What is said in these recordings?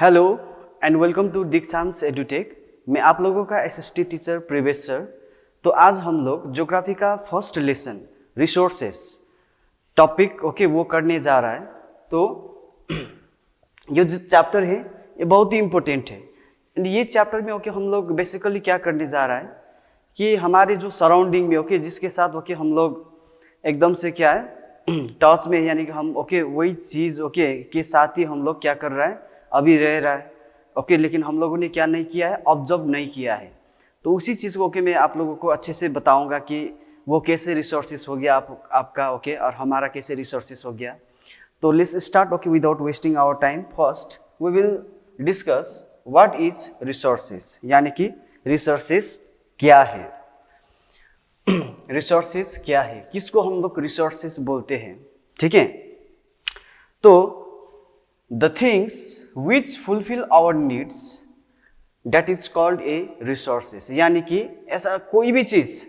Hello and welcome to दीक्षांत edutech. मैं आप लोगों का एसएसटी टीचर प्रवेश सर। तो आज हम लोग ज्योग्राफी का फर्स्ट लेसन रिसोर्सेस टॉपिक वो करने जा रहा है। तो ये जो चैप्टर है ये बहुत ही इम्पोर्टेंट है। एंड ये चैप्टर में हम लोग बेसिकली क्या करने जा रहा है कि हमारे जो सराउंडिंग में जिसके साथ हम लोग एकदम से क्या है टच में, यानी कि हम वही चीज़ के साथ ही हम लोग क्या कर रहा है अभी रह रहा है लेकिन हम लोगों ने क्या नहीं किया है, ऑब्जर्व नहीं किया है। तो उसी चीज़ को मैं आप लोगों को अच्छे से बताऊंगा कि वो कैसे रिसोर्सेस हो गया आपका और हमारा कैसे रिसोर्सेस हो गया। तो let's start without wasting our time. First we will discuss what is resources, यानी कि रिसोर्सेस क्या है। रिसोर्सेस क्या है, किसको हम लोग रिसोर्सेस बोलते हैं, ठीक है। तो the things which fulfil our needs that is called a resources, यानी कि ऐसा कोई भी चीज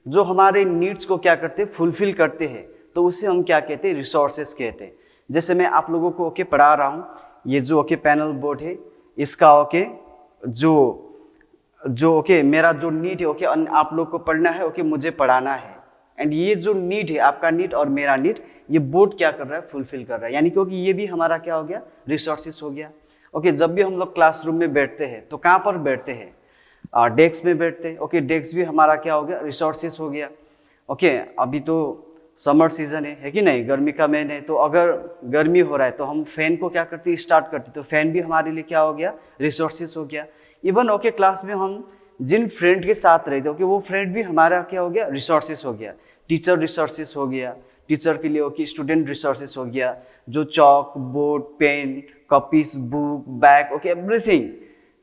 जो हमारे नीड्स को क्या करते हैं, फुलफिल करते हैं, तो उसे हम क्या कहते हैं, रिसोर्सेस कहते हैं। जैसे मैं आप लोगों को पढ़ा रहा हूँ, ये जो पैनल बोर्ड है इसका जो मेरा जो नीड है आप लोग को पढ़ना है, मुझे पढ़ाना है। एंड ये जो नीड है, आपका नीड और मेरा नीड, ये बोर्ड क्या कर रहा है, फुलफिल कर रहा है, यानी कि ये भी हमारा क्या हो गया, रिसोर्सेस हो गया। जब भी हम लोग क्लासरूम में बैठते हैं तो कहाँ पर बैठते हैं, डेस्क में बैठते हैं। डेस्क भी हमारा क्या हो गया, रिसोर्सेस हो गया। अभी तो समर सीजन है कि नहीं, गर्मी का महीना है। तो अगर गर्मी हो रहा है तो हम फैन को क्या करते हैं, स्टार्ट करते, तो फैन भी हमारे लिए क्या हो गया, रिसोर्सेस हो गया। इवन क्लास में हम जिन फ्रेंड के साथ रहते वो फ्रेंड भी हमारा क्या हो गया, रिसोर्सेस हो गया। टीचर रिसोर्सेस हो गया, टीचर के लिए स्टूडेंट रिसोर्सेस हो गया। जो chalk, board, pen, copies, book, bag, everything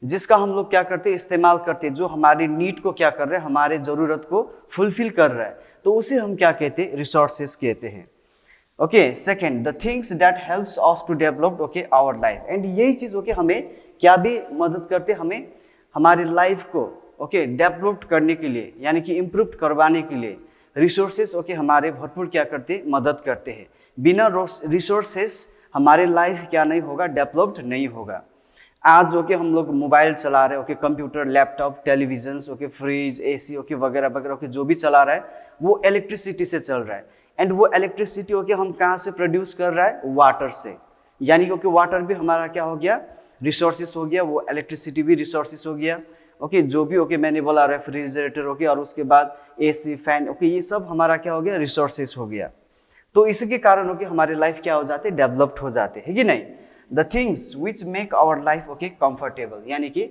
जिसका हम लोग क्या करते हैं, इस्तेमाल करते हैं, जो हमारी नीड को क्या कर रहे हैं, हमारे ज़रूरत को फुलफिल कर रहा है, तो उसे हम क्या कहते हैं, रिसोर्सेस कहते हैं। Second, the things that helps us to develop our life. And यही चीज़ हमें क्या भी मदद करते, हमें हमारी लाइफ को डेवलप करने के लिए, यानी कि इम्प्रूव करवाने के लिए रिसोर्सेस हमारे भरपूर क्या करते, मदद करते हैं। बिना रिसोर्सेस हमारे लाइफ क्या नहीं होगा, डेवलप्ड नहीं होगा। आज हम लोग मोबाइल चला रहे हैं, computer, laptop, television, fridge, AC वगैरह वगैरह जो भी चला रहा है वो इलेक्ट्रिसिटी से चल रहा है। एंड वो इलेक्ट्रिसिटी हम कहाँ से प्रोड्यूस कर रहा है, वाटर से, यानी कि वाटर भी हमारा क्या हो गया, रिसोर्सेस हो गया। वो इलेक्ट्रिसिटी भी रिसोर्सेस हो गया। जो भी मैंने बोला, रेफ्रिजरेटर और उसके बाद एसी, फैन, ये सब हमारा क्या हो गया, रिसोर्सेस हो गया। तो इसके कारण हमारे लाइफ क्या हो जाते, डेवलप्ड हो जाते हैं कि नहीं। The things which make our life comfortable, यानी कि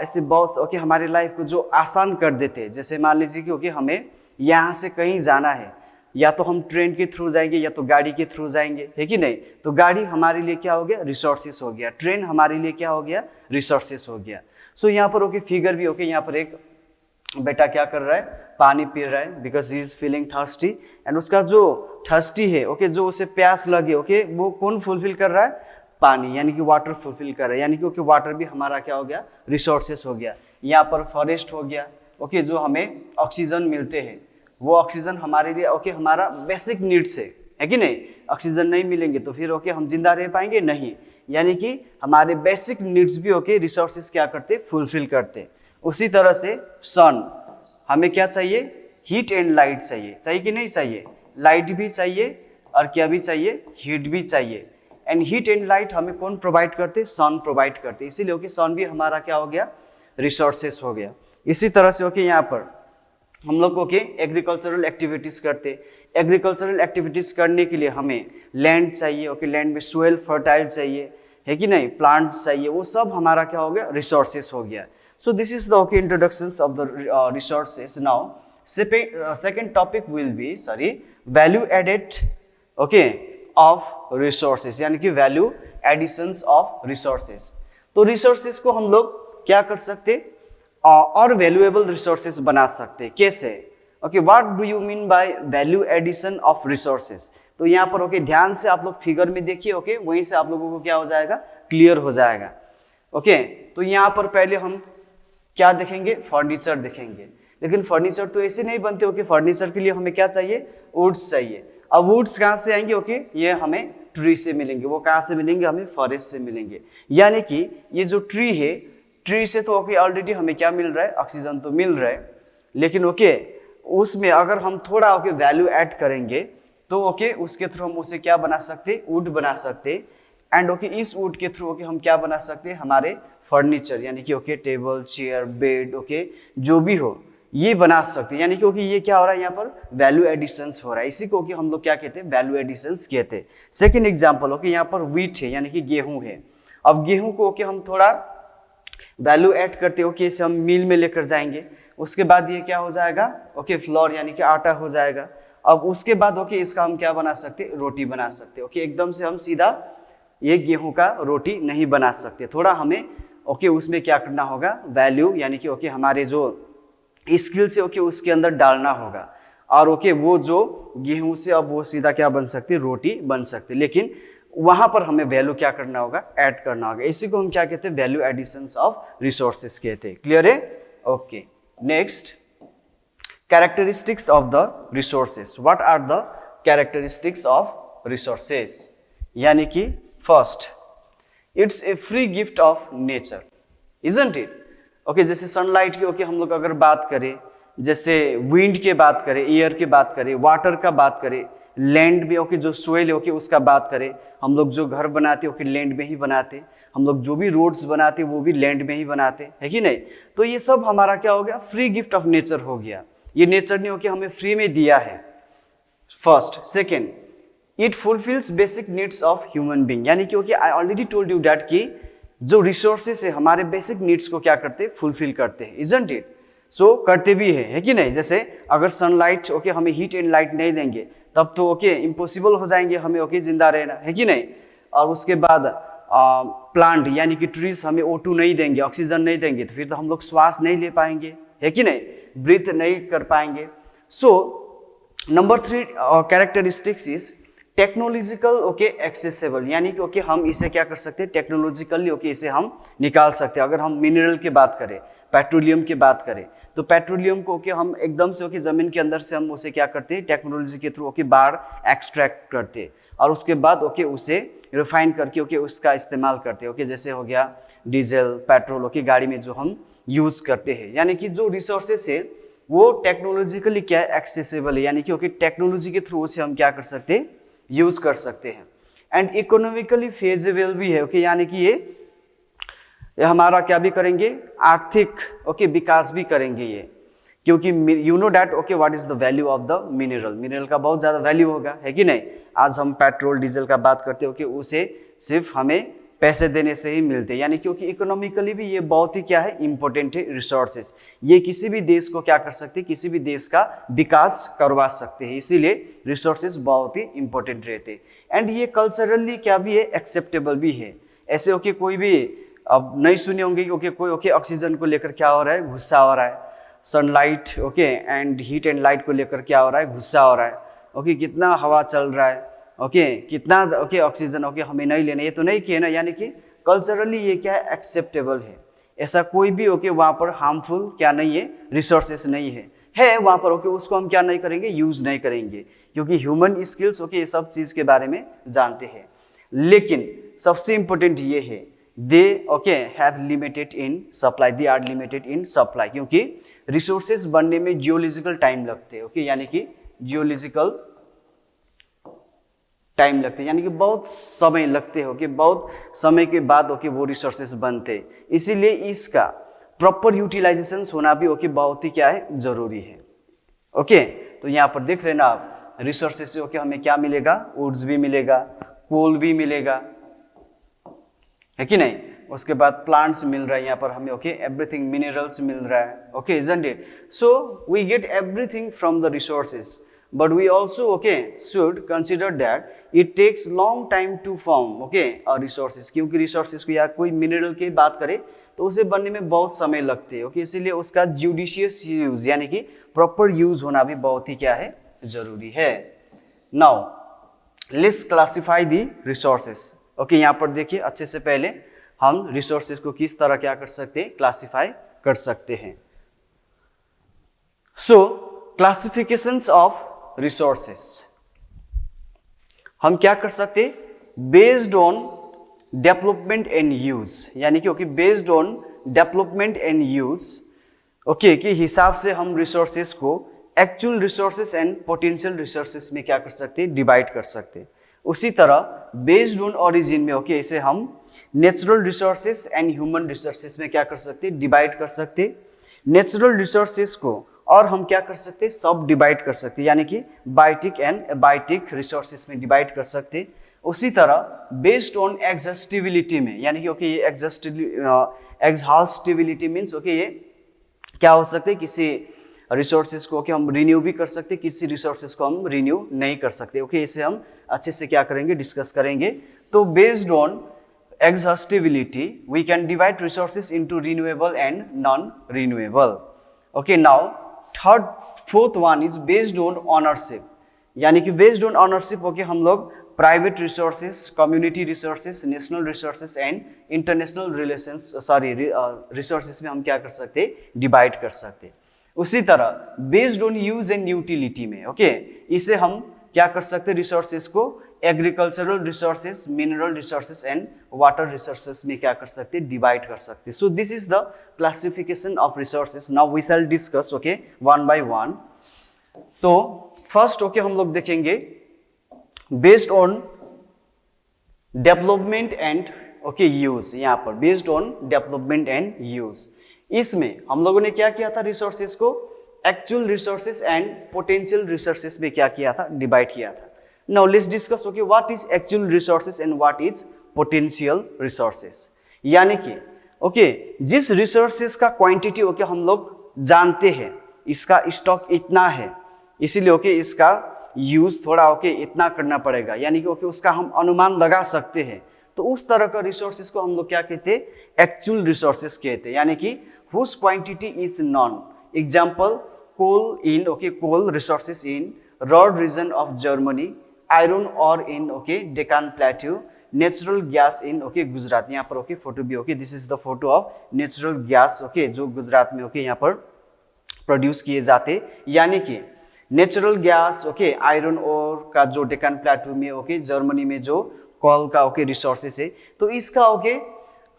ऐसे बहुत हमारे लाइफ को जो आसान कर देते हैं। जैसे मान लीजिए कि हमें यहाँ से कहीं जाना है, या तो हम ट्रेन के थ्रू जाएंगे या तो गाड़ी के थ्रू जाएंगे, है कि नहीं। तो गाड़ी हमारे लिए क्या हो गया, रिसोर्सेस हो गया। ट्रेन हमारे लिए क्या हो गया, रिसोर्सेस हो गया। सो यहाँ पर फिगर भी यहाँ पर एक बेटा क्या कर रहा है, पानी पी रहा है, because he is feeling thirsty. And उसका जो थर्स्टी है जो उसे प्यास लगे वो कौन फुलफिल कर रहा है, पानी, यानी कि वाटर फुलफिल कर रहा है। यानी कि वाटर भी हमारा क्या हो गया, रिसोर्सेस हो गया। यहाँ पर फॉरेस्ट हो गया, जो हमें ऑक्सीजन मिलते हैं, वो ऑक्सीजन हमारे लिए हमारा बेसिक नीड्स है कि नहीं। ऑक्सीजन नहीं मिलेंगे तो फिर हम जिंदा रह पाएंगे नहीं, यानी कि हमारे बेसिक नीड्स भी रिसोर्सेस क्या करते, फुलफिल करते। उसी तरह से सन, हमें क्या चाहिए, हीट एंड लाइट चाहिए कि नहीं चाहिए। लाइट भी चाहिए और क्या भी चाहिए, हीट भी चाहिए। एंड हीट एंड लाइट हमें कौन प्रोवाइड करते, सन प्रोवाइड करते। इसीलिए सन भी हमारा क्या हो गया, रिसोर्सेस हो गया। इसी तरह से यहाँ पर हम लोग एग्रीकल्चरल एक्टिविटीज़ करते। एग्रीकल्चरल एक्टिविटीज़ करने के लिए हमें लैंड चाहिए, लैंड में सोइल फर्टाइल चाहिए, है कि नहीं, प्लांट्स चाहिए, वो सब हमारा क्या हो गया, रिसोर्सेस हो गया। So this is the introductions of the resources. Now second topic will be value added of resources, यानी कि वैल्यू एडिशंस ऑफ रिसोर्सेस। तो रिसोर्सेस को हम लोग क्या कर सकते, और वैल्यूएबल रिसोर्सेस बना सकते। कैसे, what do you mean by value addition of resources. तो यहाँ पर ध्यान से आप लोग फिगर में देखिए, वहीं से आप लोगों को क्या हो जाएगा, क्लियर हो जाएगा। तो यहाँ पर पहले हम क्या देखेंगे, फर्नीचर देखेंगे। लेकिन फर्नीचर तो ऐसे नहीं बनते फर्नीचर के लिए हमें क्या चाहिए, वुड्स चाहिए। अब वुड्स कहाँ से आएंगे? ओके, ये हमें ट्री से मिलेंगे। वो कहाँ से मिलेंगे? हमें फॉरेस्ट से मिलेंगे। यानी कि ये जो ट्री है, ट्री से तो ओके ऑलरेडी हमें क्या मिल रहा है? ऑक्सीजन तो मिल रहा है, लेकिन ओके उसमें अगर हम थोड़ा ओके वैल्यू ऐड करेंगे तो ओके उसके थ्रू हम उसे क्या बना सकते? वुड बना सकते। एंड ओके इस वुड के थ्रू ओके हम क्या बना सकते हैं? हमारे फर्नीचर, यानी कि okay table, chair, bed, okay जो भी हो ये बना सकते हैं। यानी कि ओके ये क्या हो रहा है? यहाँ पर वैल्यू एडिशंस हो रहा है। इसी को ओके हम लोग क्या कहते हैं? वैल्यू एडिशंस कहते हैं। सेकेंड एग्जाम्पल ओके यहाँ पर व्हीट है, यानी कि गेहूं है। अब गेहूं को ओके हम थोड़ा वैल्यू ऐड करते हैं, ओके इसे हम मिल में लेकर जाएंगे। उसके बाद ये क्या हो जाएगा? ओके फ्लोर, यानी कि आटा हो जाएगा। अब उसके बाद ओके इसका हम क्या बना सकते? रोटी बना सकते। ओके एकदम से हम सीधा ये गेहूं का रोटी नहीं बना सकते, थोड़ा हमें ओके उसमें क्या करना होगा? वैल्यू, यानी कि ओके हमारे जो स्किल से ओके उसके अंदर डालना होगा। और ओके वो जो गेहूं से अब वो सीधा क्या बन सकती? रोटी बन सकती। लेकिन वहां पर हमें वैल्यू क्या करना होगा? ऐड करना होगा। इसी को हम क्या कहते हैं? वैल्यू एडिशंस ऑफ रिसोर्सेस कहते हैं। क्लियर है? Okay, next characteristics of the resources. What are the characteristics of resources? यानी कि first, it's a free gift of nature, isn't it? Okay जैसे सनलाइट की ओके हम लोग अगर बात करें, जैसे विंड के बात करें, एयर के बात करें, वाटर का बात करें, लैंड में ओके जो सोइल है ओके उसका बात करें, हम लोग जो घर बनाते ओके लैंड में ही बनाते, हम लोग जो भी रोड्स बनाते वो भी लैंड में ही बनाते, है कि नहीं? तो ये सब हमारा क्या हो गया? फ्री गिफ्ट ऑफ नेचर हो गया। ये नेचर ने ओके हमें फ्री में दिया है, first. Second, it fulfils basic needs of human being, यानी कि okay I already told you that कि जो रिसोर्सेस है हमारे बेसिक नीड्स को क्या करते हैं? फुलफिल करते हैं, इजंट इट? सो करते भी है कि नहीं? जैसे अगर सनलाइट ओके हमें हीट एंड लाइट नहीं देंगे तब तो ओके इम्पॉसिबल हो जाएंगे हमें ओके जिंदा रहना, है कि नहीं? और उसके बाद प्लांट यानी कि ट्रीज हमें O2 नहीं देंगे, ऑक्सीजन नहीं देंगे, तो फिर तो हम लोग श्वास नहीं ले पाएंगे, है कि नहीं? ब्रीथ नहीं कर पाएंगे। So number 3 characteristics is technological okay accessible, यानी कि ओके हम इसे क्या कर सकते हैं? टेक्नोलॉजिकली ओके इसे हम निकाल सकते हैं। अगर हम मिनरल की बात करें, पेट्रोलियम की बात करें, तो पेट्रोलियम को ओके हम एकदम से ओके जमीन के अंदर से हम उसे क्या करते हैं? टेक्नोलॉजी के थ्रू ओके बाहर एक्सट्रैक्ट करते हैं और उसके बाद ओके उसे रिफाइन करके ओके उसका इस्तेमाल करते हैं। ओके जैसे हो गया डीजल, पेट्रोल ओके गाड़ी में जो हम यूज करते हैं। यानी कि जो रिसोर्सेस है वो टेक्नोलॉजिकली क्या है? एक्सेसिबल है, यानी कि ओके टेक्नोलॉजी के थ्रू उसे हम क्या कर सकते हैं? यूज कर सकते हैं। एंड इकोनॉमिकली फेजेबल भी है, ओके यानी कि ये हमारा क्या भी करेंगे? आर्थिक ओके विकास भी करेंगे ये, क्योंकि you know that okay what is the value of the mineral. Mineral का बहुत ज्यादा वैल्यू होगा, है कि नहीं? आज हम पेट्रोल डीजल का बात करते हो कि उसे सिर्फ हमें पैसे देने से ही मिलते हैं, यानी क्योंकि इकोनॉमिकली भी ये बहुत ही क्या है? इंपॉर्टेंट है रिसोर्सेस। ये किसी भी देश को क्या कर सकते हैं? किसी भी देश का विकास करवा सकते हैं, इसीलिए रिसोर्सेस बहुत ही इंपॉर्टेंट रहते हैं। एंड ये कल्चरली क्या भी है? एक्सेप्टेबल भी है। ऐसे ओके कोई भी अब नहीं सुने होंगे कि कोई ओके ऑक्सीजन को लेकर क्या हो रहा है? गुस्सा हो रहा है। Sunlight okay and heat and light को लेकर क्या हो रहा है? गुस्सा हो रहा है। ओके कितना हवा चल रहा है, ओके कितना ओके ऑक्सीजन ओके हमें नहीं लेना, ये तो नहीं किए ना, यानी कि कल्चरली ये क्या है? एक्सेप्टेबल है। ऐसा कोई भी ओके वहाँ पर हार्मफुल क्या नहीं है? रिसोर्सेस नहीं है वहाँ पर ओके उसको हम क्या नहीं करेंगे? यूज नहीं करेंगे, क्योंकि ह्यूमन स्किल्स ओके ये सब चीज के बारे में जानते हैं। लेकिन सबसे इंपॉर्टेंट ये है they okay have limited in supply, they are limited in supply, क्योंकि रिसोर्सेज बनने में जियोलॉजिकल टाइम लगते हैं। ओके यानी कि जियोलॉजिकल टाइम लगते हैं, यानी कि बहुत समय लगते हैं। ओके बहुत समय के बाद ओके वो रिसोर्सेज बनते हैं, इसीलिए इसका प्रॉपर यूटिलाइजेशन होना भी ओके बहुत ही क्या है? जरूरी है। ओके तो यहाँ पर देख रहे हैं ना आप, रिसोर्सेज से ओके हमें क्या मिलेगा? वुड्स भी मिलेगा, कोल भी मिलेगा, है कि नहीं? उसके बाद प्लांट्स मिल रहा है यहाँ पर हमें, ओके एवरीथिंग, मिनरल्स मिल रहा है, okay isn't it? So we get everything from the resources, but we also okay should consider that it takes long time to form okay resources, क्योंकि resources को या कोई मिनरल की बात करें तो उसे बनने में बहुत समय लगते हैं। ओके इसीलिए उसका जुडिशियस यूज यानी कि प्रॉपर यूज होना भी बहुत ही क्या है? जरूरी है। Now let's classify the resources. Okay यहाँ पर देखिए अच्छे से, पहले हम रिसोर्सेस को किस तरह क्या कर सकते हैं? क्लासिफाई कर सकते हैं। सो क्लासिफिकेशंस ऑफ resources, हम क्या कर सकते, based on development and use, यानी कि okay based on development and use okay के हिसाब से हम रिसोर्सेस को actual resources and potential resources में क्या कर सकते हैं, डिवाइड कर सकते हैं। उसी तरह बेस्ड ऑन ओरिजिन में ओके इसे हम natural resources and human resources में क्या कर सकते हैं, डिवाइड कर सकते हैं। नेचुरल रिसोर्सेस को और हम क्या कर सकते हैं, सब डिवाइड कर सकते हैं, यानी कि बायोटिक एंड एबायोटिक रिसोर्सेस में डिवाइड कर सकते हैं। उसी तरह बेस्ड ऑन एग्जॉस्टिबिलिटी में, यानी कि ओके ये एग्जॉस्टिबिलिटी मीन्स ओके ये क्या हो सकते हैं, किसी रिसोर्सेज को ओके हम रिन्यू भी कर सकते हैं, किसी रिसोर्सेज को हम रिन्यू नहीं कर सकते। ओके इसे हम अच्छे से क्या करेंगे, डिस्कस करेंगे। तो based on exhaustibility we can divide resources into renewable and non-renewable. Okay, now fourth one is based on ownership, यानी कि based on ownership okay हम लोग private resources, community resources, national resources and international relations resources में हम क्या कर सकते हैं, डिवाइड कर सकते हैं। उसी तरह based on use and utility में ओके इसे हम क्या कर सकते हैं, रिसोर्सेस को agricultural resources, mineral resources and water resources में क्या कर सकते हैं, डिवाइड कर सकते हैं। So this is the classification of resources. Now we shall discuss okay one by one. तो फर्स्ट ओके हम लोग देखेंगे based on development and okay use. यहाँ पर based on development and use, इसमें हम लोगों ने क्या किया था, रिसोर्सेस को actual resources and potential resources में क्या किया था, डिवाइड किया था। Now let's discuss okay what is actual resources and what is potential resources. यानी कि ओके जिस रिसोर्सेस का क्वांटिटी ओके हम लोग जानते हैं, इसका स्टॉक इतना है, इसीलिए ओके इसका यूज थोड़ा ओके इतना करना पड़ेगा, यानी कि ओके उसका हम अनुमान लगा सकते हैं। तो उस तरह का रिसोर्सेस को हम लोग क्या कहते हैं, एक्चुअल रिसोर्सेस कहते हैं, यानी कि whose quantity is known. Example coal in okay coal resources in Ruhr region of Germany, iron और in okay Deccan plateau, natural gas in okay Gujarat. यहाँ पर ओके फोटो भी okay this is the photo of natural gas okay जो गुजरात में okay यहाँ पर produce किए जाते, यानी कि नेचुरल गैस ओके आयरन और का जो डेकान प्लेट्यू में ओके जर्मनी में जो कोल का ओके रिसोर्सेस है, तो इसका ओके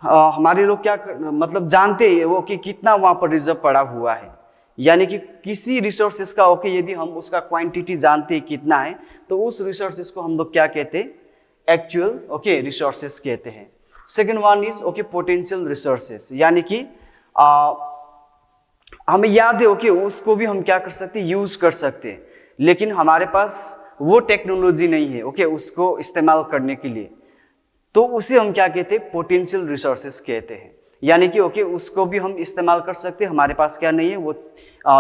हमारे लोग क्या मतलब जानते हैं वो कि कितना वहाँ पर रिजर्व पड़ा हुआ है। यानी कि किसी रिसोर्सेस का ओके यदि हम उसका क्वांटिटी जानते हैं कितना है, तो उस रिसोर्सेस को हम लोग क्या कहते हैं, एक्चुअल ओके रिसोर्सेस कहते हैं। Second one is okay potential resources, यानी कि हमें याद है ओके उसको भी हम क्या कर सकते हैं, यूज कर सकते हैं, लेकिन हमारे पास वो टेक्नोलॉजी नहीं है ओके उसको इस्तेमाल करने के लिए, तो उसे हम क्या कहते हैं, पोटेंशियल रिसोर्सेस कहते हैं। यानी कि ओके उसको भी हम इस्तेमाल कर सकते हैं, हमारे पास क्या नहीं है, वो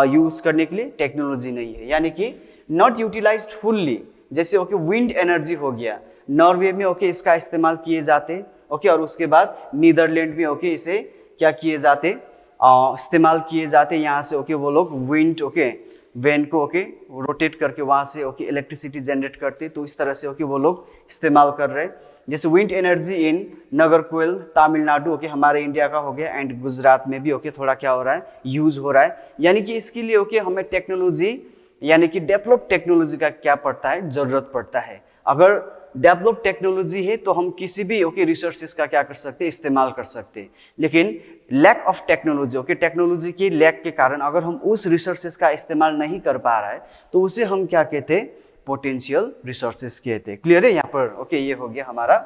यूज करने के लिए टेक्नोलॉजी नहीं है, यानी कि नॉट यूटिलाइज्ड फुल्ली। जैसे ओके विंड एनर्जी हो गया, नॉर्वे में ओके इसका इस्तेमाल किए जाते ओके, और उसके बाद नीदरलैंड में ओके इसे क्या किए जाते, इस्तेमाल किए जाते। यहाँ से ओके वो लोग विंड ओके वैन को ओके रोटेट करके वहाँ से ओके इलेक्ट्रिसिटी जनरेट करते, तो इस तरह से ओके वो लोग इस्तेमाल कर रहे हैं। जैसे wind energy in Nagercoil Tamil Nadu okay हमारे इंडिया का हो गया, एंड गुजरात में भी ओके थोड़ा क्या हो रहा है, यूज हो रहा है। यानी कि इसके लिए ओके हमें टेक्नोलॉजी यानी कि डेवलप टेक्नोलॉजी का क्या पड़ता है, जरूरत पड़ता है। अगर डेवलप टेक्नोलॉजी है तो हम किसी भी ओके रिसोर्सेज का क्या कर सकते हैं, इस्तेमाल कर सकते हैं। लेकिन lack of technology okay technology के लैक के कारण अगर हम उस रिसोर्सेज का इस्तेमाल नहीं कर पा रहा है, तो उसे हम क्या कहते हैं, पोटेंशियल रिसोर्सेज कहते हैं। क्लियर है यहाँ पर ओके ये हो गया हमारा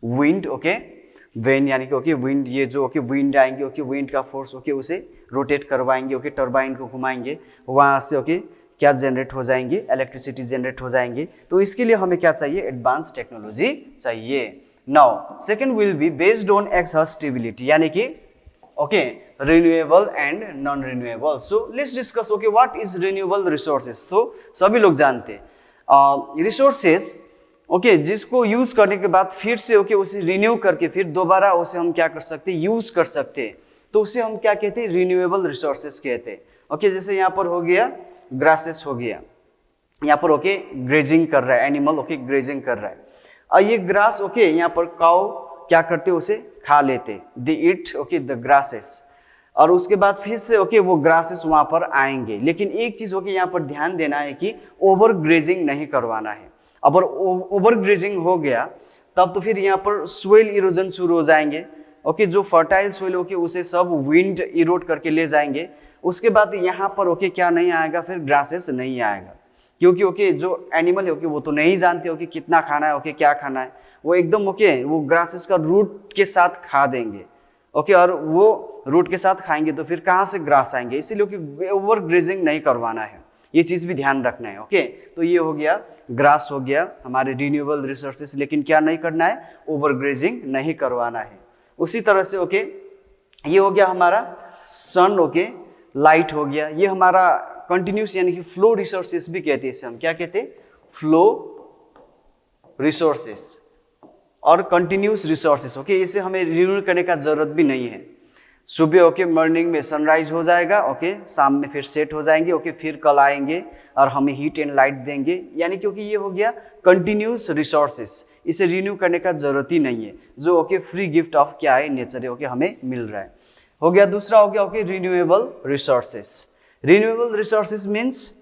विंड ओके वेन, यानी कि ओके विंड, ये जो ओके विंड आएंगे ओके विंड का फोर्स ओके उसे रोटेट करवाएंगे ओके, टरबाइन को घुमाएंगे, वहां से ओके क्या जनरेट हो जाएंगे, इलेक्ट्रिसिटी जनरेट हो जाएंगे। तो इसके लिए हमें क्या चाहिए, एडवांस टेक्नोलॉजी चाहिए। Now second will be based on exhaustibility, यानी कि okay renewable and non renewable. So let's discuss okay what is renewable resources. तो सभी लोग जानते हैं रिसोर्सेज ओके जिसको यूज करने के बाद फिर से ओके उसे रिन्यू करके फिर दोबारा उसे हम क्या कर सकते हैं, यूज कर सकते हैं, तो उसे हम क्या कहते हैं, रिन्यूएबल रिसोर्सेज कहते हैं। ओके जैसे यहाँ पर हो गया ग्रासेस हो गया, यहाँ पर ओके ग्रेजिंग कर रहा है एनिमल ओके ग्रेजिंग कर रहा है, और ये ग्रास ओके यहाँ पर काउ क्या करते उसे खा लेते, दे ईट ओके द ग्रासेस, और उसके बाद फिर से ओके वो ग्रासेस वहां पर आएंगे। लेकिन एक चीज ओके यहाँ पर ध्यान देना है कि ओवर ग्रेजिंग नहीं करवाना है। अगर ओवर ग्रेजिंग हो गया तब तो फिर यहाँ पर सोइल इरोजन शुरू हो जाएंगे। ओके, जो फर्टाइल सोइल ओके उसे सब विंड इरोड करके ले जाएंगे। उसके बाद यहाँ पर ओके क्या नहीं आएगा, फिर ग्रासेस नहीं आएगा, क्योंकि ओके जो एनिमल है ओके वो तो नहीं जानते ओके कितना खाना है, ओके क्या खाना है, वो एकदम ओके वो ग्रासेस का रूट के साथ खा देंगे। ओके, और वो रूट के साथ खाएंगे तो फिर कहाँ से ग्रास आएंगे, इसीलिए ओवर ग्रेजिंग नहीं करवाना है, ये चीज़ भी ध्यान रखना है। ओके, तो ये हो गया ग्रास हो गया हमारे रिन्यूएबल रिसोर्सेस, लेकिन क्या नहीं करना है, ओवर ग्रेजिंग नहीं करवाना है। उसी तरह से ओके ये हो गया हमारा सन, ओके लाइट हो गया, ये हमारा कंटिन्यूस यानी कि फ्लो रिसोर्सेस भी कहते हैं इसे, हम क्या कहते हैं, फ्लो रिसोर्सेस और कंटिन्यूस रिसोर्सेस। ओके, इसे हमें रिन्यू करने का जरूरत भी नहीं है। सुबह ओके मॉर्निंग में सनराइज हो जाएगा, ओके शाम में फिर सेट हो जाएंगे, ओके फिर कल आएंगे और हमें हीट एंड लाइट देंगे, यानी क्योंकि ये हो गया कंटिन्यूस रिसोर्सेस, इसे रिन्यू करने का जरूरत ही नहीं है, जो ओके फ्री गिफ्ट ऑफ क्या है, नेचर है, ओके हमें मिल रहा है। हो गया दूसरा हो गया okay renewable resources. Renewable resources means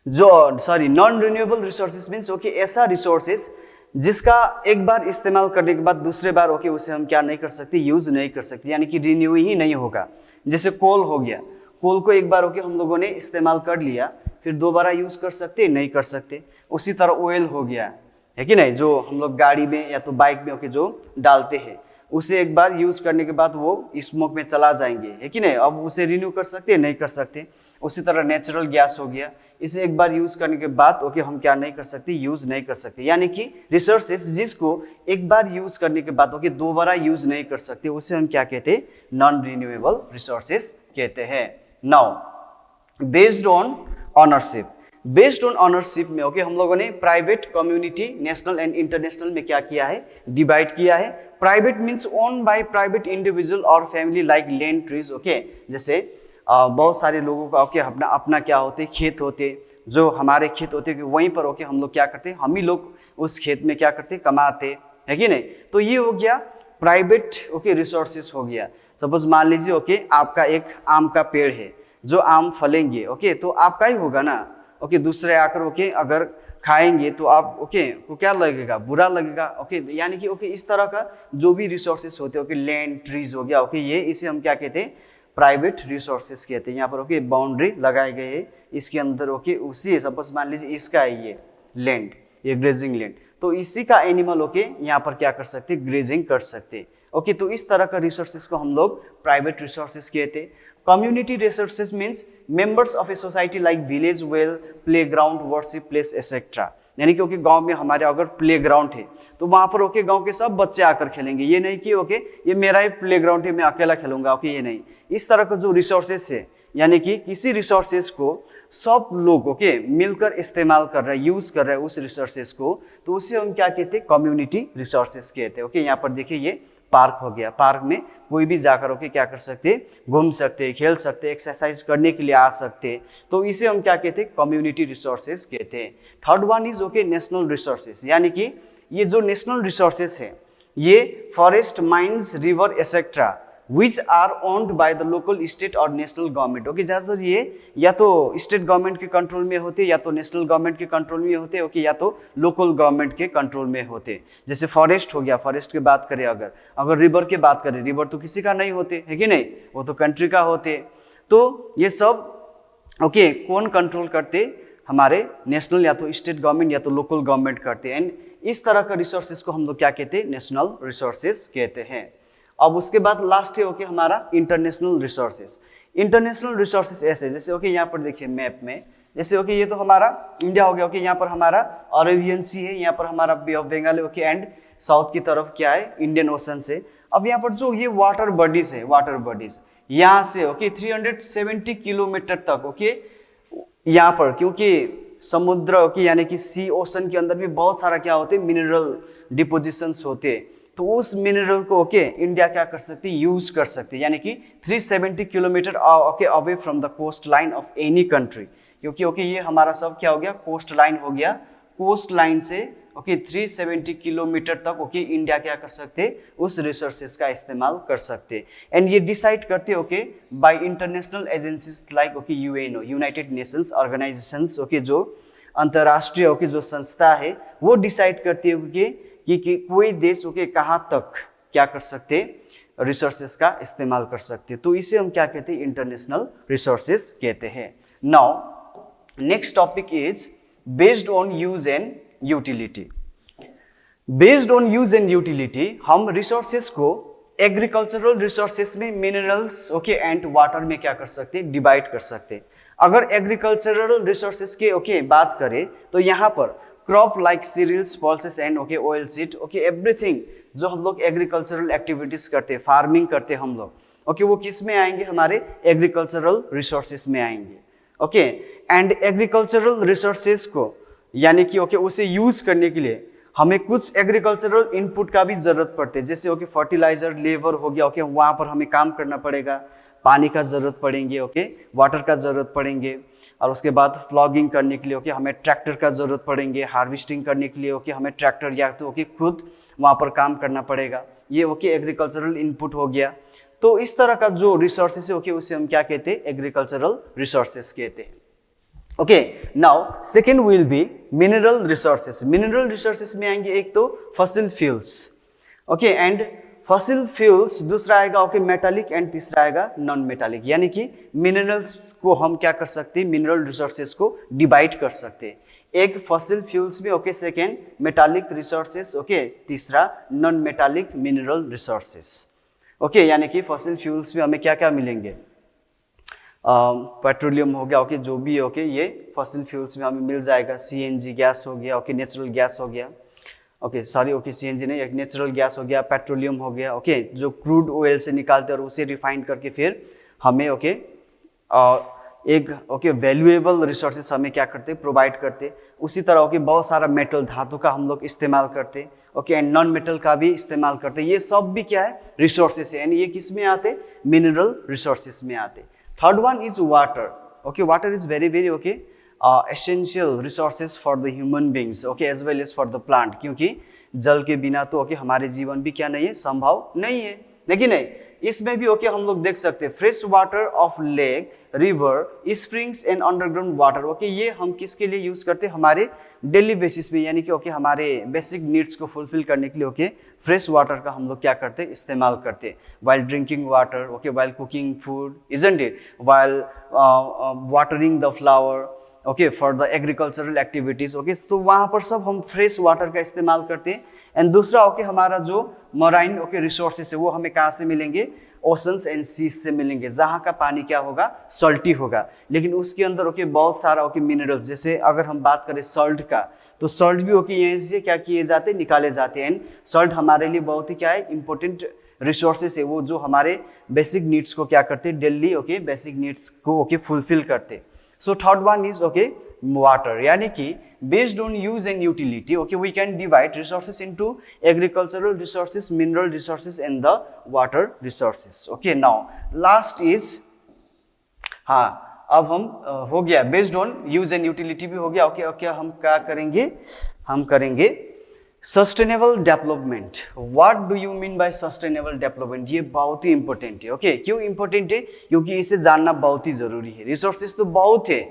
non renewable resources means okay ऐसा रिसोर्सेस जिसका एक बार इस्तेमाल करने के बाद दूसरे बार ओके उसे हम क्या नहीं कर सकते, यूज नहीं कर सकते, यानी कि रिन्यू ही नहीं होगा। जैसे कोल हो गया, कोल को एक बार ओके हम लोगों ने इस्तेमाल कर लिया, फिर दोबारा यूज कर सकते नहीं कर सकते। उसी तरह ऑयल हो गया है कि नहीं, जो हम लोग गाड़ी में या तो बाइक में ओके जो डालते हैं, उसे एक बार यूज करने के बाद वो स्मोक में चला जाएंगे, है कि नहीं, अब उसे रिन्यू कर सकते नहीं कर सकते। उसी तरह नेचुरल गैस हो गया, इसे एक बार यूज करने के बाद ओके हम क्या नहीं कर सकते, यूज नहीं कर सकते, यानी कि रिसोर्सेस जिसको एक बार यूज करने के बाद ओके दोबारा यूज नहीं कर सकते, उसे हम क्या कहते हैं, नॉन रिन्यूएबल रिसोर्सेस कहते हैं। Now based on ownership, based on ownership में ओके हम लोगों ने private, community, national and international में क्या किया है, डिवाइड किया है। Private means own by private individual और family like land trees, okay जैसे बहुत सारे लोगों का ओके अपना अपना क्या होते, खेत होते, जो हमारे खेत होते वहीं पर ओके हम लोग क्या करते, हम ही लोग उस खेत में क्या करते, कमाते, है कि नहीं। तो ये हो गया प्राइवेट ओके रिसोर्सेस हो गया। सपोज मान लीजिए ओके आपका एक आम का पेड़ है, जो आम फलेंगे ओके तो आपका ही होगा ना, ओके दूसरे आकर ओके अगर खाएंगे तो आप ओके को क्या लगेगा, बुरा लगेगा। ओके यानी कि ओके इस तरह का जो भी रिसोर्सेस होते हैं ओके लैंड ट्रीज हो गया, ओके ये इसे हम क्या कहते हैं, प्राइवेट रिसोर्सेस कहते हैं। यहाँ पर ओके बाउंड्री लगाए गए है, इसके अंदर ओके उसी सपोज मान लीजिए इसका है ये लैंड, ये ग्रेजिंग लैंड, तो इसी का एनिमल ओके यहाँ पर क्या कर सकते, ग्रेजिंग कर सकते। ओके तो इस तरह का रिसोर्सेस को हम लोग प्राइवेट रिसोर्सेस कहते हैं। Community resources means members of a society like village, well, play ground, worship place etcetera, यानी कि ओके गांव में हमारे अगर प्ले ग्राउंड है तो वहां पर ओके गांव के सब बच्चे आकर खेलेंगे, ये नहीं कि ओके ये मेरा ही प्ले ग्राउंड है मैं अकेला खेलूंगा, ओके ये नहीं। इस तरह का जो रिसोर्सेस है, यानी कि किसी रिसोर्सेस को सब लोग ओके मिलकर इस्तेमाल कर रहे हैं, यूज कर रहे हैं उस रिसोर्सेस को, तो उसे हम क्या कहते हैं, कम्युनिटी रिसोर्सेस कहते हैं। ओके यहाँ पर देखिए ये पार्क हो गया, पार्क में कोई भी जाकर ओके क्या कर सकते, घूम सकते, खेल सकते, एक्सरसाइज करने के लिए आ सकते, तो इसे हम क्या कहते हैं, कम्युनिटी रिसोर्सेस कहते हैं। Third one is okay national resources, यानी कि ये जो नेशनल रिसोर्सेस है ये forest, mines, river etcetera which are owned by the local, state और नेशनल गवर्नमेंट। ओके ज़्यादातर ये या तो स्टेट गवर्नमेंट के कंट्रोल में होते, या तो नेशनल गवर्नमेंट के कंट्रोल में होते, ओके या तो लोकल गवर्नमेंट के कंट्रोल में होते। जैसे फॉरेस्ट हो गया, फॉरेस्ट की बात करें, अगर रिवर की बात करें, रिवर तो किसी का नहीं होते, है कि नहीं, वो तो कंट्री का होते। तो ये सब ओके कौन कंट्रोल करते, हमारे नेशनल या तो स्टेट गवर्नमेंट या तो लोकल गवर्नमेंट करते। एंड इस तरह का रिसोर्सेज को हम लोग क्या कहते हैं, नेशनल रिसोर्सेज कहते हैं। अब उसके बाद लास्ट है ओके हमारा इंटरनेशनल रिसोर्सेज। इंटरनेशनल रिसोर्सेज ऐसे, जैसे ओके यहाँ पर देखिए मैप में, जैसे ओके ये तो हमारा इंडिया हो गया, ओके यहाँ पर हमारा अरेबियन सी है, यहाँ पर हमारा बे ऑफ बंगाल है, ओके एंड साउथ की तरफ क्या है, इंडियन ओशन से। अब यहाँ पर जो ये वाटर बॉडीज है, वाटर बॉडीज यहाँ से ओके 370 किलोमीटर तक ओके यहाँ पर, क्योंकि समुद्र ओके यानी कि सी ओशन के अंदर भी बहुत सारा क्या होते हैं, मिनरल डिपोजिशंस होते, तो उस मिनरल को ओके इंडिया क्या कर सकती है, यूज कर सकती है, यानी कि 370 kilometre okay away from the coast line of any country, क्योंकि ओके ये हमारा सब क्या हो गया, कोस्ट लाइन हो गया। कोस्ट लाइन से ओके 370 किलोमीटर तक ओके इंडिया क्या कर सकते, उस रिसोर्सेज का इस्तेमाल कर सकते। एंड ये डिसाइड करते okay bye international agencies like okay UNO, United Nations organisations okay, जो अंतर्राष्ट्रीय ओके जो संस्था है वो डिसाइड करती है कि कोई देश ओके कहाँ तक क्या कर सकते रिसोर्सेस का इस्तेमाल कर सकते, तो इसे हम क्या कहते हैं, इंटरनेशनल रिसोर्सेस कहते हैं। Now next topic is based on use and utility. Based on use and utility हम रिसोर्सेस को एग्रीकल्चरल रिसोर्सेस में मिनरल्स ओके एंड वाटर में क्या कर सकते हैं, डिवाइड कर सकते हैं। अगर एग्रीकल्चरल रिसोर्सेस के ओके बात करें तो यहाँ पर crop like cereals, pulses and okay oil seed okay everything जो हम लोग एग्रीकल्चरल एक्टिविटीज करते हैं, फार्मिंग करते हैं हम लोग ओके, वो किस में आएंगे, हमारे एग्रीकल्चरल रिसोर्सेस में आएंगे ओके। एंड एग्रीकल्चरल रिसोर्सेस को यानी कि ओके उसे यूज करने के लिए हमें कुछ एग्रीकल्चरल इनपुट का भी जरूरत पड़ती है, जैसे ओके फर्टिलाइजर, लेबर हो गया ओके, वहाँ पर हमें काम करना पड़ेगा, पानी का जरूरत पड़ेंगे ओके, वाटर का जरूरत पड़ेंगे, और उसके बाद फ्लॉगिंग करने के लिए ओके हमें ट्रैक्टर का जरूरत पड़ेंगे, हार्वेस्टिंग करने के लिए ओके हमें ट्रैक्टर या तो ओके खुद वहाँ पर काम करना पड़ेगा, ये ओके एग्रीकल्चरल इनपुट हो गया। तो इस तरह का जो रिसोर्सेस है ओके उसे हम क्या कहते हैं, एग्रीकल्चरल रिसोर्सेस कहते हैं okay. Now second will be mineral resources. Mineral resources में आएंगे एक तो फसिल फ्यूल्स ओके, एंड फसिल फ्यूल्स, दूसरा आएगा ओके मेटालिक, एंड तीसरा आएगा नॉन मेटालिक। यानी कि मिनरल्स को हम क्या कर सकते हैं, मिनरल रिसोर्सेस को डिवाइड कर सकते हैं, एक फसिल फ्यूल्स में okay, second metallic resources okay, तीसरा non metallic mineral resources okay. यानी कि फसिल फ्यूल्स में हमें क्या क्या मिलेंगे, पेट्रोलियम हो गया ओके, जो भी ओके ये फसिल फ्यूल्स में हमें मिल जाएगा, सीएनजी गैस हो गया ओके, नेचुरल गैस हो गया ओके, सॉरी ओके सीएनजी नहीं, एक नेचुरल गैस हो गया, पेट्रोलियम हो गया ओके, जो क्रूड ऑयल से निकालते हैं और उसे रिफाइन करके फिर हमें ओके एक ओके वैल्यूएबल रिसोर्सेस हमें क्या करते, प्रोवाइड करते। उसी तरह ओके बहुत सारा मेटल, धातु का हम लोग इस्तेमाल करते ओके, एंड नॉन मेटल का भी इस्तेमाल करते। ये सब भी क्या है, रिसोर्सेस है, यानी ये किस में आते, मिनरल रिसोर्सेस में आते। Third one is water okay, water is very okay essential resources for the human beings okay as well as for the plant, क्योंकि जल के बिना तो ओके हमारे जीवन भी क्या नहीं है, संभव नहीं है। लेकिन नहीं, इसमें भी ओके हम लोग देख सकते हैं fresh water of lake, river, springs and underground water okay, ये हम किसके लिए यूज करते हैं, हमारे डेली बेसिस पे, यानी कि ओके हमारे बेसिक नीड्स को फुलफिल करने के लिए ओके फ्रेश वाटर का हम लोग क्या करते हैं, इस्तेमाल करते हैं, while drinking water okay, while cooking food isn't it, while watering the flower okay for the agricultural activities okay, तो वहाँ पर सब हम फ्रेश वाटर का इस्तेमाल करते हैं। एंड दूसरा ओके हमारा जो मराइन ओके रिसोर्सेस है वो हमें कहाँ से मिलेंगे, ओशंस एंड सीज से मिलेंगे, जहाँ का पानी क्या होगा, सॉल्टी होगा, लेकिन उसके अंदर ओके बहुत सारा ओके मिनरल्स, जैसे अगर हम बात करें सॉल्ट का, तो सॉल्ट भी ओके यहीं से क्या किए जाते हैं, निकाले जाते हैं। एंड सॉल्ट हमारे लिए बहुत ही क्या है, इंपॉर्टेंट रिसोर्सेस है, वो जो हमारे बेसिक नीड्स को क्या करते हैं, डेली ओके बेसिक नीड्स को ओके फुलफिल करते। So third one is okay water, यानी कि based on use and utility okay we can divide resources into agricultural resources, mineral resources and the water resources okay। Now last is हाँ, अब हम हो गया based on use and utility भी हो गया ओके ओके, हम क्या करेंगे, हम करेंगे sustainable development. What do you mean bye sustainable development, ये बहुत ही इंपॉर्टेंट है ओके। क्यों इंपॉर्टेंट है, क्योंकि इसे जानना बहुत ही जरूरी है। रिसोर्सेज तो बहुत है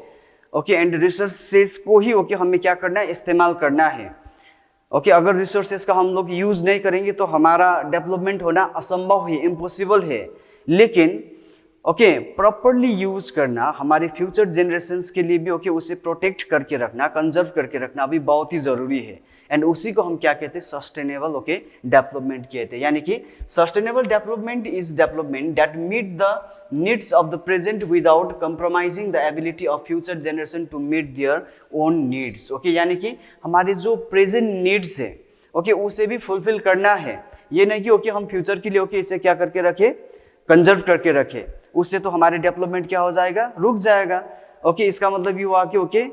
ओके, एंड रिसोर्सेज को ही ओके हमें क्या करना है, इस्तेमाल करना है ओके। अगर रिसोर्सेज का हम लोग यूज नहीं करेंगे तो हमारा डेवलपमेंट होना असंभव है, इम्पॉसिबल है। लेकिन ओके प्रॉपरली यूज करना हमारे फ्यूचर जनरेशंस के लिए भी ओके उसे प्रोटेक्ट करके रखना, कंजर्व करके रखना भी बहुत ही जरूरी है। एंड उसी को हम क्या कहते हैं, सस्टेनेबल ओके डेवलपमेंट कहते हैं। यानी कि sustainable development is development that meet the needs of the present without compromising the ability of future generation to meet their own needs okay. यानी कि हमारे जो प्रेजेंट नीड्स है ओके उसे भी फुलफिल करना है। ये नहीं कि ओके हम फ्यूचर के लिए ओके इसे क्या करके रखे, कंजर्व करके रखे, उससे तो हमारे डेवलपमेंट क्या हो जाएगा, रुक जाएगा ओके। इसका मतलब ये हुआ कि ओके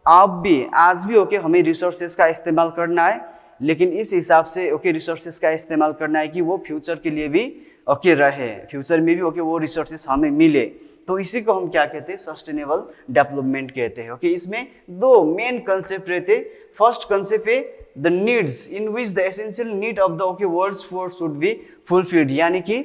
आप भी आज भी ओके हमें रिसोर्सेज का इस्तेमाल करना है, लेकिन इस हिसाब से ओके रिसोर्सेज का इस्तेमाल करना है कि वो फ्यूचर के लिए भी ओके रहे, फ्यूचर में भी ओके वो रिसोर्सेज हमें मिले। तो इसी को हम क्या कहते हैं, सस्टेनेबल डेवलपमेंट कहते हैं ओके। इसमें दो मेन कंसेप्ट रहते। फर्स्ट कंसेप्ट है the needs in which the essential need of the okay world's force should be fulfilled. यानी कि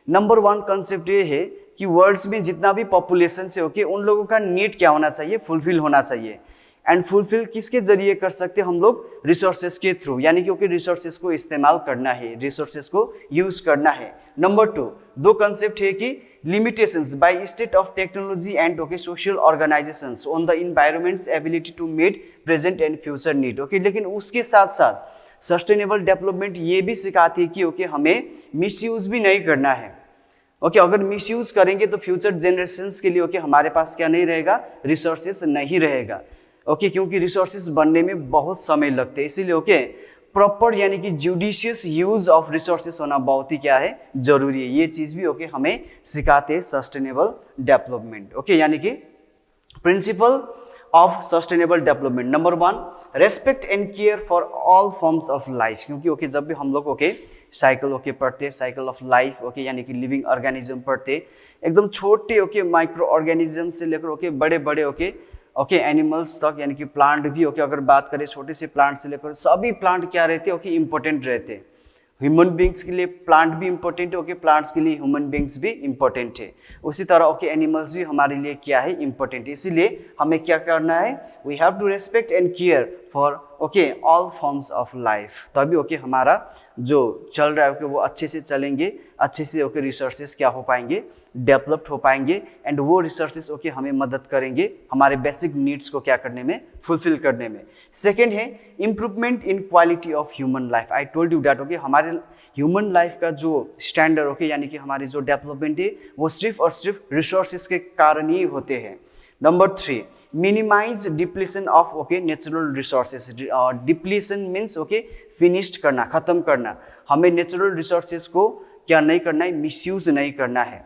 नंबर वन कंसेप्ट ये है कि वर्ल्ड्स में जितना भी पॉपुलेशन से ओके उन लोगों का नीड क्या होना चाहिए, फुलफिल होना चाहिए। एंड फुलफिल किसके जरिए कर सकते हैं हम लोग, रिसोर्सेज के थ्रू, यानी कि ओके रिसोर्सेज को इस्तेमाल करना है, रिसोर्सेज को यूज करना है। नंबर 2, दो कंसेप्ट है कि limitations by state of technology and okay social organizations on the environment's ability to meet present and future need। Okay लेकिन उसके साथ साथ सस्टेनेबल डेवलपमेंट ये भी सिखाती है कि ओके हमें मिसयूज भी नहीं करना है। ओके अगर मिसयूज करेंगे तो फ्यूचर जनरेशंस के लिए ओके हमारे पास क्या नहीं रहेगा, रिसोर्सेस नहीं रहेगा। ओके क्योंकि रिसोर्सेस बनने में बहुत समय लगते हैं, इसीलिए ओके प्रॉपर यानी कि जुडिशियस यूज ऑफ रिसोर्सेस होना बहुत ही क्या है, जरूरी है। ये चीज भी ओके हमें सिखाते हैं सस्टेनेबल डेवलपमेंट। ओके यानी कि principle of sustainable development. Number 1, respect and care for all forms of life. क्योंकि ओके जब भी हम लोग ओके साइकिल ओके पढ़ते, साइकिल ऑफ लाइफ ओके यानी कि लिविंग ऑर्गेनिज्म पढ़ते, एकदम छोटे ओके माइक्रो ऑर्गेनिज्म से लेकर ओके बड़े बड़े ओके एनिमल्स तक, यानी कि प्लांट भी ओके अगर बात करें छोटे से प्लांट से लेकर सभी प्लांट क्या रहते हैं, ओके इंपॉर्टेंट रहते हैं। ह्यूमन बींग्स के लिए प्लांट भी इंपॉर्टेंट है, ओके प्लांट्स के लिए ह्यूमन बींग्स भी इंपॉर्टेंट है। उसी तरह ओके एनिमल्स भी हमारे लिए क्या है, इंपॉर्टेंट है। इसीलिए हमें क्या करना है, we have to respect and care for okay all forms of life, तभी ओके हमारा जो चल रहा है ओके वो अच्छे से चलेंगे, अच्छे से ओके रिसोर्सेस क्या हो पाएंगे, डेवलप्ड हो पाएंगे, एंड वो रिसोर्सेस ओके हमें मदद करेंगे हमारे बेसिक नीड्स को क्या करने में, फुलफिल करने में। सेकेंड है improvement in quality of human life. I told you that okay हमारे ह्यूमन लाइफ का जो स्टैंडर्ड ओके यानी कि हमारी जो डेवलपमेंट है वो सिर्फ और सिर्फ रिसोर्सेस के कारण ही होते हैं। Number 3, minimise depletion of okay natural resources. Depletion means okay finished करना, खत्म करना। हमें नेचुरल रिसोर्सेस को क्या नहीं करना है, मिसयूज नहीं करना है।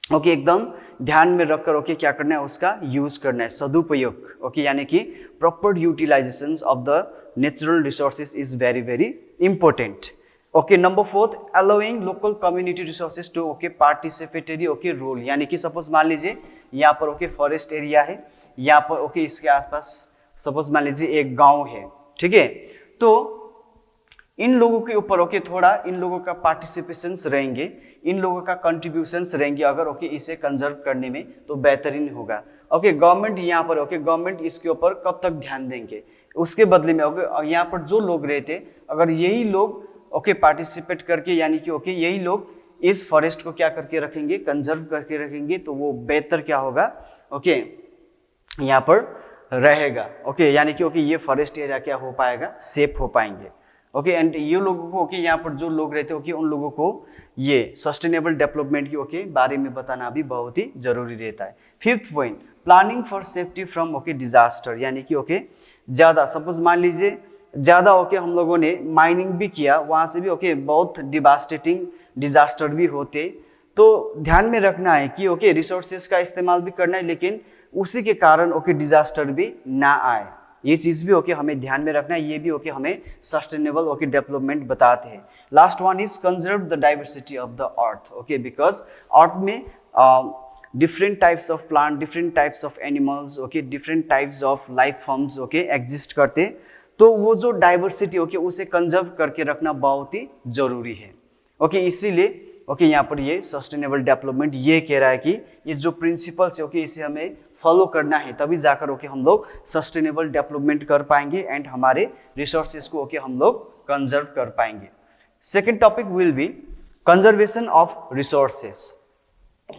ओके एकदम ध्यान में रखकर ओके क्या करना है, उसका यूज करना है, सदुपयोग। ओके यानी कि proper utilisation of the natural resources is very very important. Okay number 4, allowing local community resources to okay participatory okay role. यानी कि सपोज मान लीजिए यहाँ पर ओके फॉरेस्ट एरिया है, यहाँ पर ओके इसके आसपास सपोज मान लीजिए एक गांव है, ठीक है, तो इन लोगों के ऊपर ओके थोड़ा इन लोगों का पार्टिसिपेशंस रहेंगे, इन लोगों का कंट्रीब्यूशंस रहेंगे, अगर ओके इसे कंजर्व करने में तो बेहतरीन होगा। ओके गवर्नमेंट यहाँ पर ओके गवर्नमेंट इसके ऊपर कब तक ध्यान देंगे, उसके बदले में ओके यहाँ पर जो लोग रहते अगर यही लोग ओके पार्टिसिपेट करके यानी कि ओके यही लोग इस फॉरेस्ट को क्या करके रखेंगे, कंजर्व करके रखेंगे, तो वो बेहतर क्या होगा, ओके यहाँ पर रहेगा। ओके यानी कि ओके ये फॉरेस्ट एरिया क्या हो पाएगा, सेफ हो पाएंगे। ओके एंड ये लोगों को ओके यहाँ पर जो लोग रहते हैं ओके उन लोगों को ये सस्टेनेबल डेवलपमेंट की ओके बारे में बताना भी बहुत ही जरूरी रहता है। 5th point, planning for safety from okay disaster. यानी कि ओके ज़्यादा सपोज मान लीजिए ज़्यादा ओके हम लोगों ने माइनिंग भी किया, वहाँ से भी ओके बहुत डिवास्टेटिंग डिजास्टर भी होते, तो ध्यान में रखना है कि ओके रिसोर्सेज का इस्तेमाल भी करना है, लेकिन उसी के कारण ओके डिजास्टर भी ना आए। ये चीज़ भी ओके हमें ध्यान में रखना है, ये भी ओके हमें सस्टेनेबल ओके डेवलपमेंट बताते हैं। Last one is conserve the diversity of the earth. Okay because earth में different types of plant, different types of animals okay different types of life forms okay exist करते, तो वो जो diversity okay उसे conserve करके रखना बहुत ही जरूरी है। ओके इसीलिए ओके यहाँ पर ये सस्टेनेबल डेवलपमेंट ये कह रहा है कि ये जो प्रिंसिपल्स है ओके इसे हमें फॉलो करना है, तभी जाकर ओके हम लोग सस्टेनेबल डेवलपमेंट कर पाएंगे एंड हमारे रिसोर्सेज को ओके हम लोग कंजर्व कर पाएंगे। Second topic will be conservation of resources.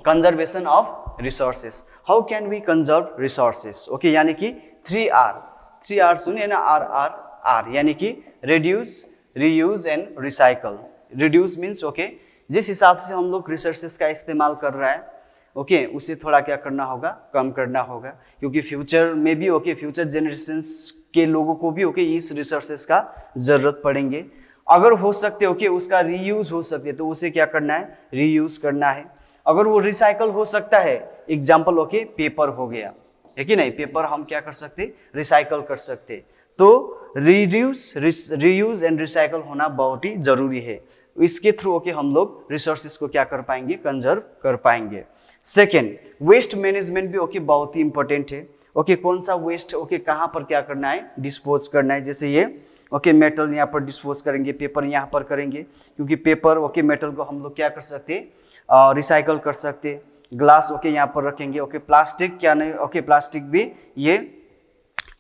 Conservation of resources, how can we conserve resources. Okay यानी कि 3R सुनिए ना, RRR यानी कि reduce, reuse and recycle. Reduce means okay जिस हिसाब से हम लोग रिसोर्सेज का इस्तेमाल कर रहा है ओके उसे थोड़ा क्या करना होगा, कम करना होगा, क्योंकि फ्यूचर में भी ओके फ्यूचर जनरेशंस के लोगों को भी ओके इस रिसोर्सेज का जरूरत पड़ेंगे। अगर हो सकते ओके उसका रीयूज हो सकते तो उसे क्या करना है, रीयूज करना है। अगर वो रिसाइकल हो सकता है, एग्जाम्पल ओके पेपर हो गया है कि नहीं, पेपर हम क्या कर सकते, रिसाइकल कर सकते, तो रीयूज एंड रिसाइकल होना बहुत ही जरूरी है। इसके थ्रू ओके हम लोग रिसोर्सेज को क्या कर पाएंगे, कंजर्व कर पाएंगे। सेकेंड, वेस्ट मैनेजमेंट भी ओके बहुत ही इंपॉर्टेंट है। ओके कौन सा वेस्ट ओके कहाँ पर क्या करना है, डिस्पोज करना है। जैसे ये ओके मेटल यहाँ पर डिस्पोज करेंगे, पेपर यहाँ पर करेंगे, क्योंकि पेपर ओके मेटल को हम लोग क्या कर सकते, रिसाइकल कर सकते। ग्लास ओके यहाँ पर रखेंगे, ओके प्लास्टिक क्या नहीं, ओके प्लास्टिक भी ये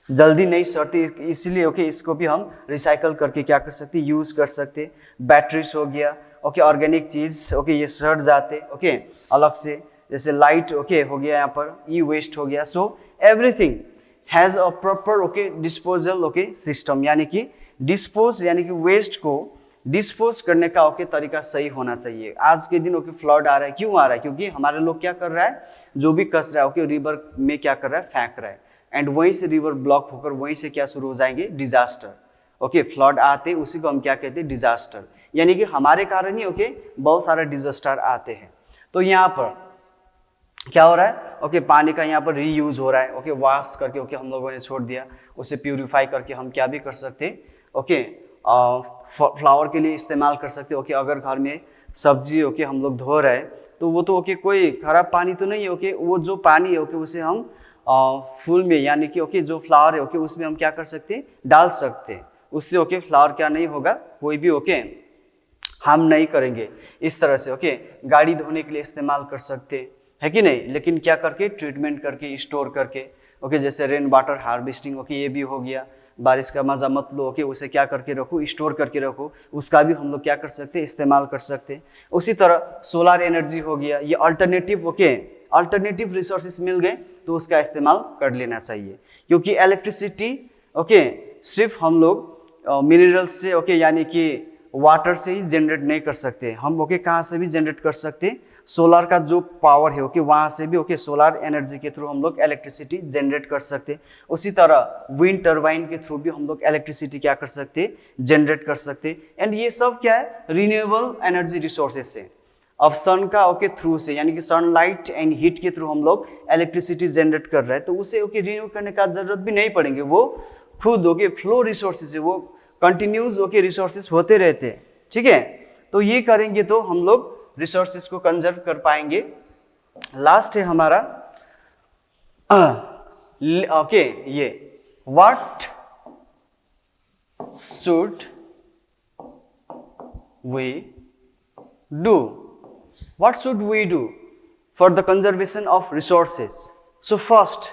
जल्दी नहीं सड़ती, इसलिए ओके इसको भी हम रिसाइकल करके क्या कर सकते, यूज कर सकते। बैटरीज हो गया ओके, ऑर्गेनिक चीज ओके, ये सड़ जाते ओके अलग से, जैसे लाइट ओके हो गया, यहाँ पर ई वेस्ट हो गया। So everything has a proper okay disposal okay system, यानी कि डिस्पोज यानी कि वेस्ट को डिस्पोज करने का ओके तरीका सही होना चाहिए। आज के दिन ओके फ्लड आ रहा है, क्यों आ रहा है? क्योंकि हमारे लोग क्या कर रहा है, जो भी कचरा है ओके रिवर में क्या कर रहा है, फेंक रहा है, एंड वहीं से रिवर ब्लॉक होकर वहीं से क्या शुरू हो जाएंगे, डिजास्टर ओके। फ्लड आते उसी को हम क्या कहते हैं, डिजास्टर, यानी कि हमारे कारण ही ओके बहुत सारे डिजास्टर आते हैं। तो यहाँ पर क्या हो रहा है ओके, पानी का यहाँ पर रीयूज हो रहा है ओके, वॉश करके ओके हम लोगों ने छोड़ दिया, उसे प्यूरिफाई करके हम क्या भी कर सकते हैं ओके, फ्लावर के लिए इस्तेमाल कर सकते ओके। अगर घर में सब्जी ओके हम लोग धो रहे हैं तो वो तो ओके कोई खराब पानी तो नहीं है ओके, वो जो पानी है ओके उसे हम फूल में यानी कि ओके जो फ्लावर है ओके उसमें हम क्या कर सकते हैं, डाल सकते हैं, उससे ओके फ्लावर क्या नहीं होगा, कोई भी ओके हम नहीं करेंगे। इस तरह से ओके गाड़ी धोने के लिए इस्तेमाल कर सकते है कि नहीं, लेकिन क्या करके, ट्रीटमेंट करके, स्टोर करके ओके, जैसे रेन वाटर हार्वेस्टिंग ओके, ये भी हो गया। बारिश का मजा मत लो ओके, उसे क्या करके रखो, स्टोर करके रखो, उसका भी हम लोग क्या कर सकते हैं, इस्तेमाल कर सकते हैं। उसी तरह सोलर एनर्जी हो गया, ये अल्टरनेटिव ओके, अल्टरनेटिव रिसोर्सेज मिल गए तो उसका इस्तेमाल कर लेना चाहिए, क्योंकि इलेक्ट्रिसिटी ओके सिर्फ हम लोग मिनरल्स से ओके यानी कि वाटर से ही जनरेट नहीं कर सकते, हम ओके कहाँ से भी जनरेट कर सकते, सोलर का जो पावर है ओके वहाँ से भी ओके सोलर एनर्जी के थ्रू हम लोग इलेक्ट्रिसिटी जनरेट कर सकते। उसी तरह विंड टर्बाइन के थ्रू भी हम लोग इलेक्ट्रिसिटी क्या कर सकते, जनरेट कर सकते। एंड ये सब क्या है, रिन्यूएबल एनर्जी रिसोर्सेज से। अब सन का ओके थ्रू से यानी कि सनलाइट एंड हीट के थ्रू हम लोग इलेक्ट्रिसिटी जनरेट कर रहे हैं, तो उसे ओके रिन्यू करने का जरूरत भी नहीं पड़ेंगे, वो खुद ओके फ्लो रिसोर्सेज है, वो कंटिन्यूस ओके रिसोर्सेज होते रहते हैं, ठीक है। तो ये करेंगे तो हम लोग रिसोर्सेज को कंजर्व कर पाएंगे। लास्ट है हमारा ओके ये what should we do, what should we do for the conservation of resources? So first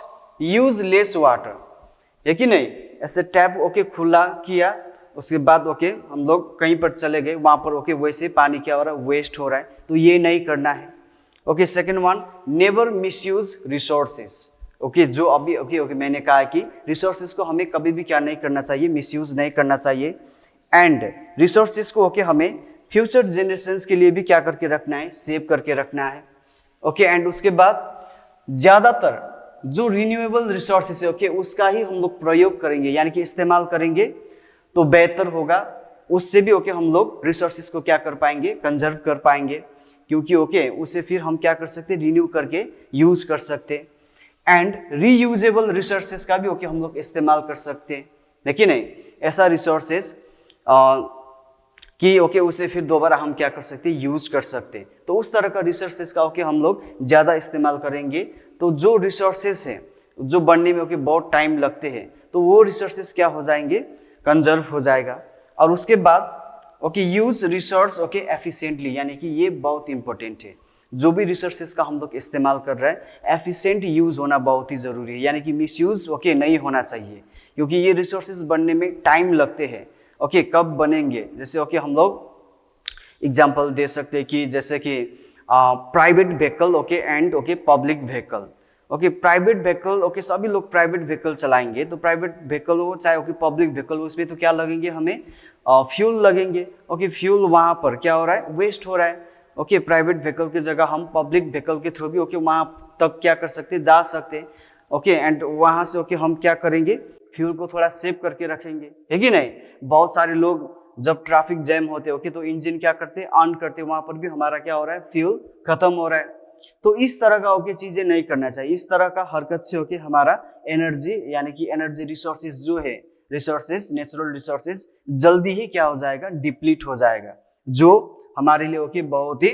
use less water, है कि नहीं, ऐसे टैप ओके खुला किया, उसके बाद ओके हम लोग कहीं पर चले गए, वहां पर ओके वैसे पानी क्या हो रहा है, वेस्ट हो रहा है, तो ये नहीं करना है okay. Second one, never misuse resources okay, जो अभी ओके ओके मैंने कहा कि रिसोर्सेज को हमें कभी भी क्या नहीं करना चाहिए, मिसयूज नहीं करना चाहिए। एंड रिसोर्सेज को ओके हमें फ्यूचर जनरेशंस के लिए भी क्या करके रखना है, सेव करके रखना है ओके। एंड उसके बाद ज़्यादातर जो रिन्यूएबल रिसोर्सेज है ओके उसका ही हम लोग प्रयोग करेंगे, यानी कि इस्तेमाल करेंगे तो बेहतर होगा, उससे भी ओके हम लोग रिसोर्सेज को क्या कर पाएंगे, कंजर्व कर पाएंगे, क्योंकि ओके उसे फिर हम क्या कर सकते, रिन्यू करके यूज कर सकते। एंड रीयूजेबल रिसोर्सेज का भी ओके हम लोग इस्तेमाल कर सकते हैं, लेकिन नहीं ऐसा रिसोर्सेज कि ओके उसे फिर दोबारा हम क्या कर सकते, यूज कर सकते। तो उस तरह का रिसोर्सेज का ओके हम लोग ज़्यादा इस्तेमाल करेंगे, तो जो रिसोर्सेज है जो बनने में ओके बहुत टाइम लगते हैं, तो वो रिसोर्सेज क्या हो जाएंगे, कंजर्व हो जाएगा। और उसके बाद okay use resource okay efficiently, यानी कि ये बहुत इंपॉर्टेंट है, जो भी रिसोर्सेज का हम लोग इस्तेमाल कर रहे हैं एफिशिएंट यूज होना बहुत ही ज़रूरी है, यानी कि मिसयूज ओके नहीं होना चाहिए, क्योंकि ये रिसोर्सेज बनने में टाइम लगते हैं ओके। कब बनेंगे, जैसे ओके हम लोग एग्जांपल दे सकते हैं कि जैसे कि private vehicle okay and okay public vehicle okay. Private vehicle okay सभी लोग प्राइवेट व्हीकल चलाएंगे, तो प्राइवेट व्हीकल हो चाहे ओके पब्लिक व्हीकल हो, उसमें तो क्या लगेंगे हमें, फ्यूल लगेंगे ओके। फ्यूल वहाँ पर क्या हो रहा है, वेस्ट हो रहा है ओके। प्राइवेट व्हीकल की जगह हम पब्लिक व्हीकल के थ्रू भी ओके वहाँ तक क्या कर सकते, जा सकते ओके। एंड वहाँ से ओके हम क्या करेंगे, फ्यूल को थोड़ा सेव करके रखेंगे, है कि नहीं। बहुत सारे लोग जब ट्रैफिक जैम होते ओके तो इंजन क्या करते, ऑन करते, वहां पर भी हमारा क्या हो रहा है, फ्यूल खत्म हो रहा है। तो इस तरह का ओके चीजें नहीं करना चाहिए, इस तरह का हरकत से ओके हमारा एनर्जी यानी कि एनर्जी रिसोर्सेज जो है, रिसोर्सेज नेचुरल रिसोर्सेज जल्दी ही क्या हो जाएगा, डिप्लीट हो जाएगा, जो हमारे लिए ओके बहुत ही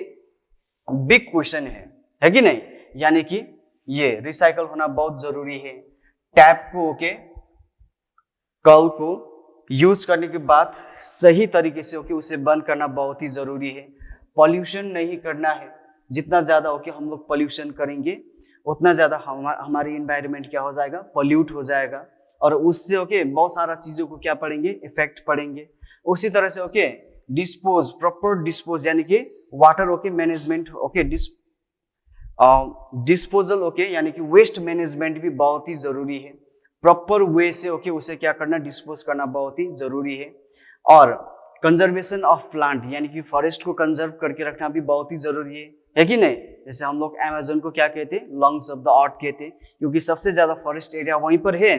बिग क्वेश्चन है कि नहीं। यानी कि ये रिसाइकल होना बहुत जरूरी है। टैप को ओके कल को यूज करने के बाद सही तरीके से ओके उसे बंद करना बहुत ही जरूरी है। पॉल्यूशन नहीं करना है, जितना ज्यादा ओके हम लोग पॉल्यूशन करेंगे उतना ज्यादा हमारी एनवायरनमेंट क्या हो जाएगा, पॉल्यूट हो जाएगा और उससे ओके बहुत सारा चीजों को क्या पढ़ेंगे, इफेक्ट पढ़ेंगे। उसी तरह से ओके डिस्पोज, प्रॉपर डिस्पोज यानी कि water okay management, okay disposal okay यानी कि वेस्ट मैनेजमेंट भी बहुत ही जरूरी है। प्रॉपर वे से ओके उसे क्या करना, डिस्पोज करना बहुत ही जरूरी है। और कंजर्वेशन ऑफ प्लांट यानी कि फॉरेस्ट को कंजर्व करके रखना भी बहुत ही जरूरी है कि नहीं। जैसे हम लोग अमेज़न को क्या कहते हैं, लंग्स ऑफ द अर्थ कहते हैं, क्योंकि सबसे ज्यादा फॉरेस्ट एरिया वहीं पर है।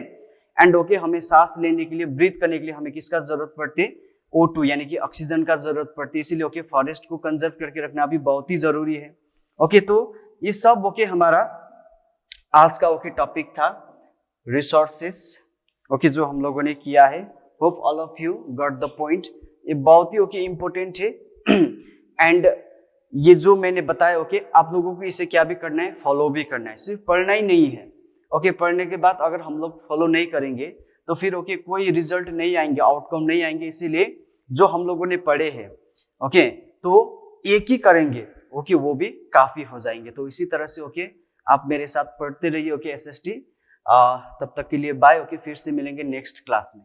एंड ओके हमें सांस लेने के लिए, ब्रीथ करने के लिए हमें किसका जरूरत पड़ती है, O2 यानी कि ऑक्सीजन का जरूरत पड़ती है। इसीलिए ओके फॉरेस्ट को कंजर्व करके रखना भी बहुत ही जरूरी है। ओके तो ये सब ओके हमारा आज का ओके टॉपिक था, रिसोर्सेस ओके जो हम लोगों ने किया है। Hope all of you got the point. ये बहुत ही ओके इम्पोर्टेंट है। एंड ये जो मैंने बताया ओके आप लोगों को इसे क्या भी करना है, फॉलो भी करना है, सिर्फ पढ़ना ही नहीं है। ओके पढ़ने के बाद अगर हम लोग फॉलो नहीं करेंगे तो फिर ओके कोई रिजल्ट नहीं आएंगे, आउटकम नहीं आएंगे। इसीलिए जो हम लोगों ने पढ़े हैं ओके तो एक ही करेंगे ओके वो भी काफी हो जाएंगे। तो इसी तरह से ओके आप मेरे साथ पढ़ते रहिए ओके SST। तब तक के लिए बाय ओके, फिर से मिलेंगे नेक्स्ट क्लास में।